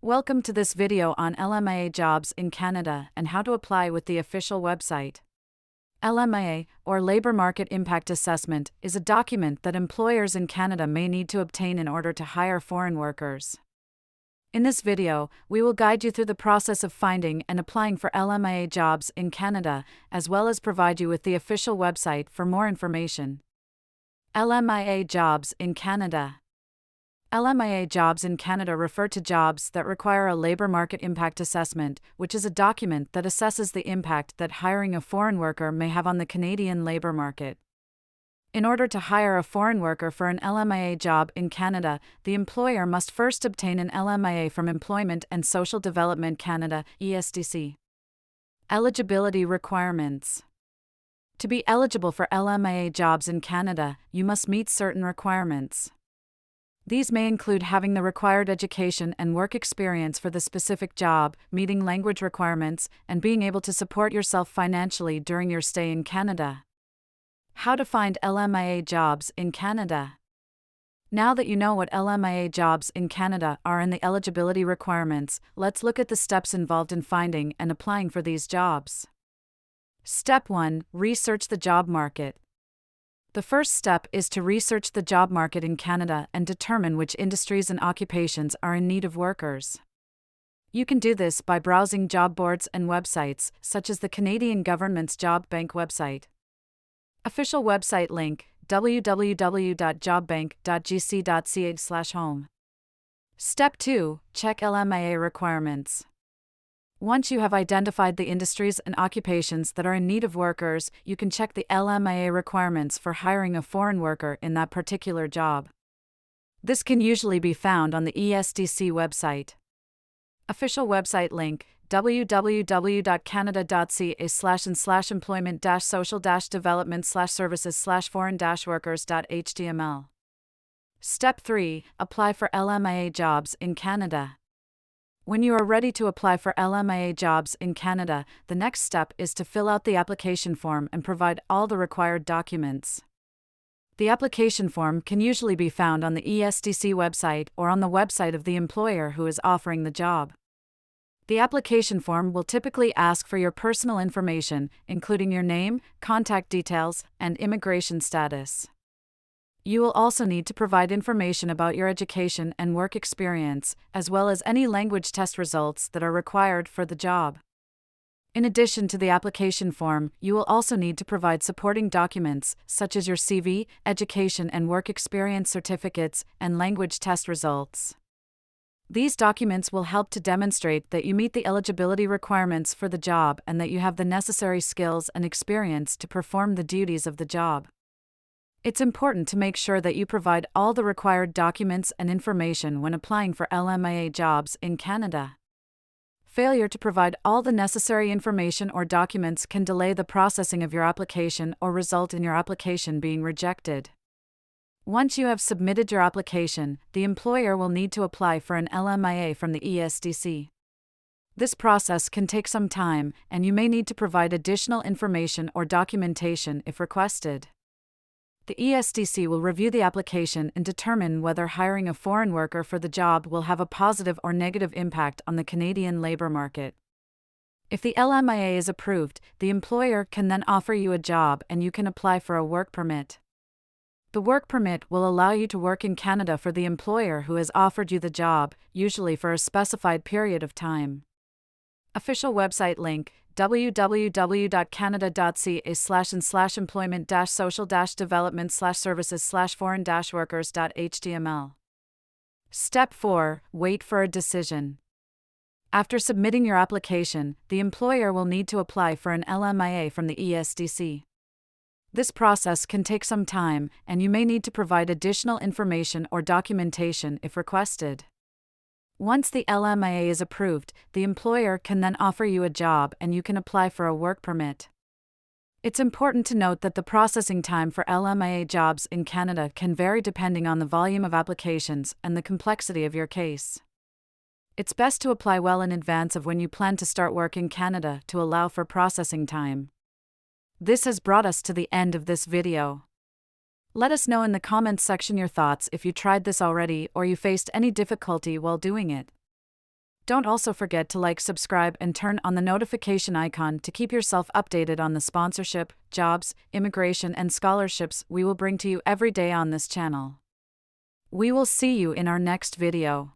Welcome to this video on LMIA jobs in Canada and how to apply with the official website. LMIA, or Labour Market Impact Assessment, is a document that employers in Canada may need to obtain in order to hire foreign workers. In this video, we will guide you through the process of finding and applying for LMIA jobs in Canada, as well as provide you with the official website for more information. LMIA jobs in Canada. LMIA jobs in Canada refer to jobs that require a Labour Market Impact Assessment, which is a document that assesses the impact that hiring a foreign worker may have on the Canadian labour market. In order to hire a foreign worker for an LMIA job in Canada, the employer must first obtain an LMIA from Employment and Social Development Canada, ESDC. Eligibility requirements. To be eligible for LMIA jobs in Canada, you must meet certain requirements. These may include having the required education and work experience for the specific job, meeting language requirements, and being able to support yourself financially during your stay in Canada. How to find LMIA jobs in Canada. Now that you know what LMIA jobs in Canada are and the eligibility requirements, let's look at the steps involved in finding and applying for these jobs. Step 1. Research the job market. The first step is to research the job market in Canada and determine which industries and occupations are in need of workers. You can do this by browsing job boards and websites, such as the Canadian government's Job Bank website. Official website link: www.jobbank.gc.ch/home. Step 2. Check LMIA requirements. Once you have identified the industries and occupations that are in need of workers, you can check the LMIA requirements for hiring a foreign worker in that particular job. This can usually be found on the ESDC website. Official website link: www.canada.ca/employment-social-development/services/foreign-workers.html. Step 3. Apply for LMIA jobs in Canada. When you are ready to apply for LMIA jobs in Canada, the next step is to fill out the application form and provide all the required documents. The application form can usually be found on the ESDC website or on the website of the employer who is offering the job. The application form will typically ask for your personal information, including your name, contact details, and immigration status. You will also need to provide information about your education and work experience, as well as any language test results that are required for the job. In addition to the application form, you will also need to provide supporting documents, such as your CV, education and work experience certificates, and language test results. These documents will help to demonstrate that you meet the eligibility requirements for the job and that you have the necessary skills and experience to perform the duties of the job. It's important to make sure that you provide all the required documents and information when applying for LMIA jobs in Canada. Failure to provide all the necessary information or documents can delay the processing of your application or result in your application being rejected. Once you have submitted your application, the employer will need to apply for an LMIA from the ESDC. This process can take some time, and you may need to provide additional information or documentation if requested. The ESDC will review the application and determine whether hiring a foreign worker for the job will have a positive or negative impact on the Canadian labour market. If the LMIA is approved, the employer can then offer you a job and you can apply for a work permit. The work permit will allow you to work in Canada for the employer who has offered you the job, usually for a specified period of time. Official website link: www.canada.ca/employment-social-development/services/foreign-workers.html. Step 4. Wait for a decision. After submitting your application, the employer will need to apply for an LMIA from the ESDC. This process can take some time, and you may need to provide additional information or documentation if requested. Once the LMIA is approved, the employer can then offer you a job and you can apply for a work permit. It's important to note that the processing time for LMIA jobs in Canada can vary depending on the volume of applications and the complexity of your case. It's best to apply well in advance of when you plan to start work in Canada to allow for processing time. This has brought us to the end of this video. Let us know in the comments section your thoughts if you tried this already or you faced any difficulty while doing it. Don't also forget to like, subscribe, and turn on the notification icon to keep yourself updated on the sponsorship, jobs, immigration, and scholarships we will bring to you every day on this channel. We will see you in our next video.